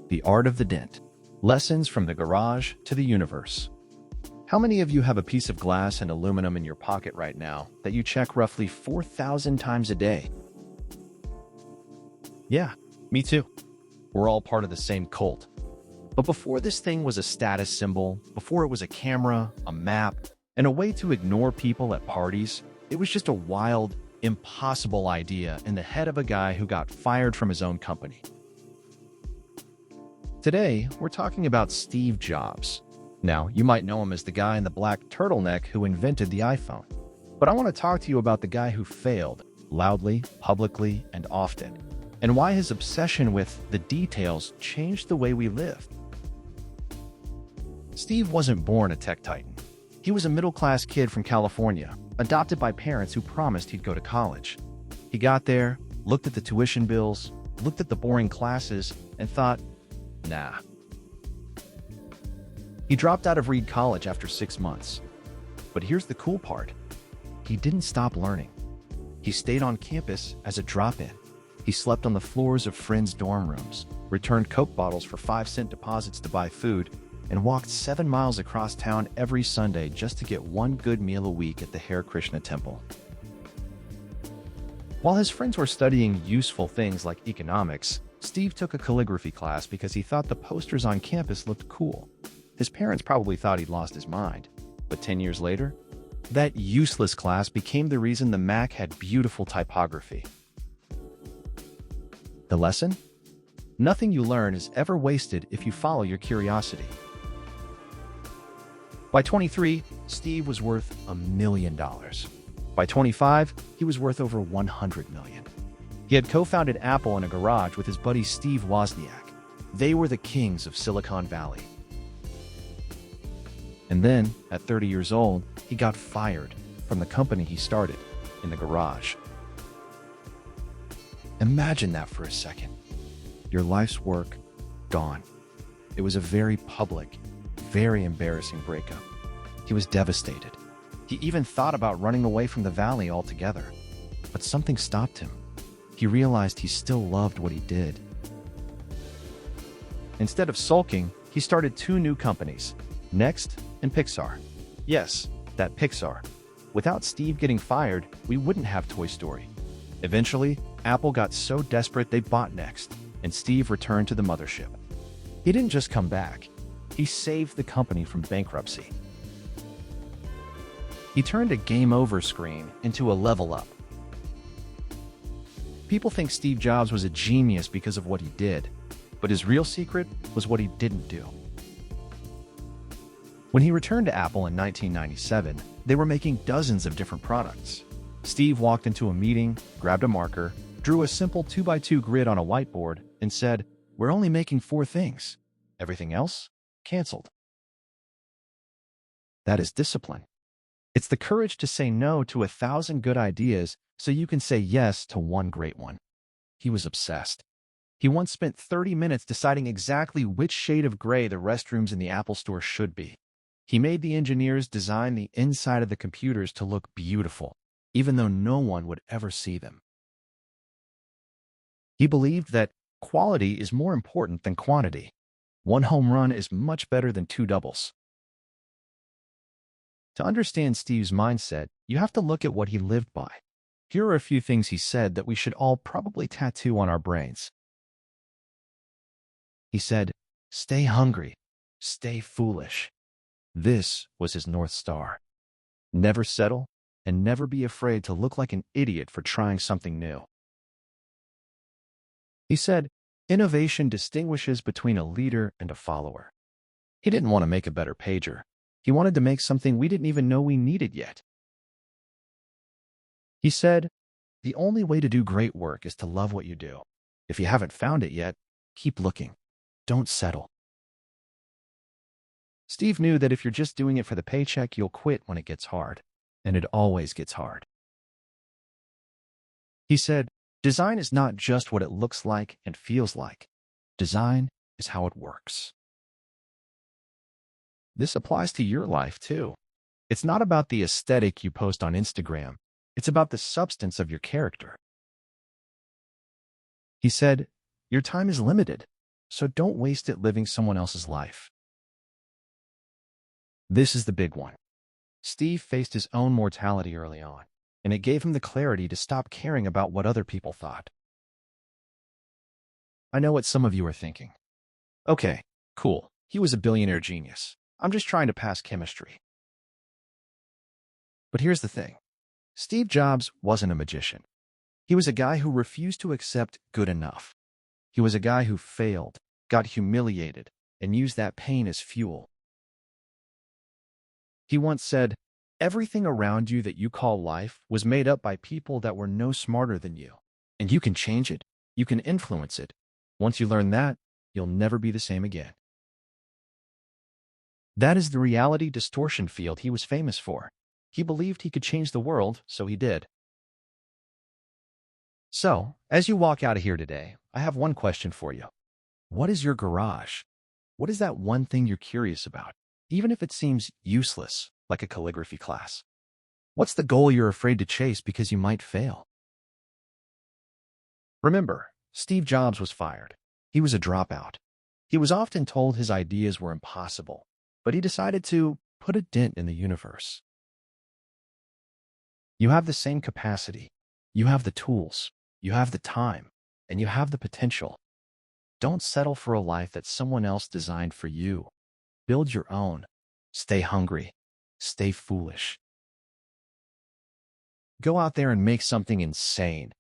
The Art of the Dent. Lessons from the Garage to the Universe. How many of you have a piece of glass and aluminum in your pocket right now that you check roughly 4,000 times a day? Yeah, me too. We're all part of the same cult. But before this thing was a status symbol, before it was a camera, a map, and a way to ignore people at parties, it was just a wild, impossible idea in the head of a guy who got fired from his own company. Today, we're talking about Steve Jobs. Now, you might know him as the guy in the black turtleneck who invented the iPhone. But I want to talk to you about the guy who failed, loudly, publicly, and often, and why his obsession with the details changed the way we live. Steve wasn't born a tech titan. He was a middle-class kid from California, adopted by parents who promised he'd go to college. He got there, looked at the tuition bills, looked at the boring classes, and thought, nah. He dropped out of Reed College after 6 months. But here's the cool part. He didn't stop learning. He stayed on campus as a drop-in. He slept on the floors of friends' dorm rooms, returned Coke bottles for 5-cent deposits to buy food, and walked 7 miles across town every Sunday just to get one good meal a week at the Hare Krishna temple. While his friends were studying useful things like economics, Steve took a calligraphy class because he thought the posters on campus looked cool. His parents probably thought he'd lost his mind. But 10 years later, that useless class became the reason the Mac had beautiful typography. The lesson? Nothing you learn is ever wasted if you follow your curiosity. By 23, Steve was worth $1 million. By 25, he was worth over $100 million. He had co-founded Apple in a garage with his buddy Steve Wozniak. They were the kings of Silicon Valley. And then, at 30 years old, he got fired from the company he started in the garage. Imagine that for a second. Your life's work, gone. It was a very public, very embarrassing breakup. He was devastated. He even thought about running away from the valley altogether. But something stopped him. He realized he still loved what he did. Instead of sulking, he started 2 new companies, Next and Pixar. Yes, that Pixar. Without Steve getting fired, we wouldn't have Toy Story. Eventually, Apple got so desperate they bought Next, and Steve returned to the mothership. He didn't just come back. He saved the company from bankruptcy. He turned a game over screen into a level up. People think Steve Jobs was a genius because of what he did, but his real secret was what he didn't do. When he returned to Apple in 1997, they were making dozens of different products. Steve walked into a meeting, grabbed a marker, drew a simple 2x2 grid on a whiteboard, and said, "We're only making 4 things. Everything else? Canceled." That is discipline. It's the courage to say no to 1,000 good ideas so you can say yes to one great one. He was obsessed. He once spent 30 minutes deciding exactly which shade of gray the restrooms in the Apple Store should be. He made the engineers design the inside of the computers to look beautiful, even though no one would ever see them. He believed that quality is more important than quantity. 1 home run is much better than 2 doubles. To understand Steve's mindset, you have to look at what he lived by. Here are a few things he said that we should all probably tattoo on our brains. He said, "Stay hungry, stay foolish." This was his North Star. Never settle, and never be afraid to look like an idiot for trying something new. He said, "Innovation distinguishes between a leader and a follower." He didn't want to make a better pager. He wanted to make something we didn't even know we needed yet. He said, "The only way to do great work is to love what you do. If you haven't found it yet, keep looking. Don't settle." Steve knew that if you're just doing it for the paycheck, you'll quit when it gets hard. And it always gets hard. He said, "Design is not just what it looks like and feels like. Design is how it works." This applies to your life, too. It's not about the aesthetic you post on Instagram. It's about the substance of your character. He said, "Your time is limited. so don't waste it living someone else's life. This is the big one. Steve faced his own mortality early on, and it gave him the clarity to stop caring about what other people thought. I know what some of you are thinking. Okay, cool. He was a billionaire genius. I'm just trying to pass chemistry. But here's the thing. Steve Jobs wasn't a magician. He was a guy who refused to accept good enough. He was a guy who failed, got humiliated, and used that pain as fuel. He once said, "Everything around you that you call life was made up by people that were no smarter than you. And you can change it. You can influence it. Once you learn that, you'll never be the same again." That is the reality distortion field he was famous for. He believed he could change the world, so he did. So, as you walk out of here today, I have one question for you. What is your garage? What is that one thing you're curious about, even if it seems useless, like a calligraphy class? What's the goal you're afraid to chase because you might fail? Remember, Steve Jobs was fired. He was a dropout. He was often told his ideas were impossible, but he decided to put a dent in the universe. You have the same capacity. You have the tools. You have the time. And you have the potential. Don't settle for a life that someone else designed for you. Build your own. Stay hungry. Stay foolish. Go out there and make something insane.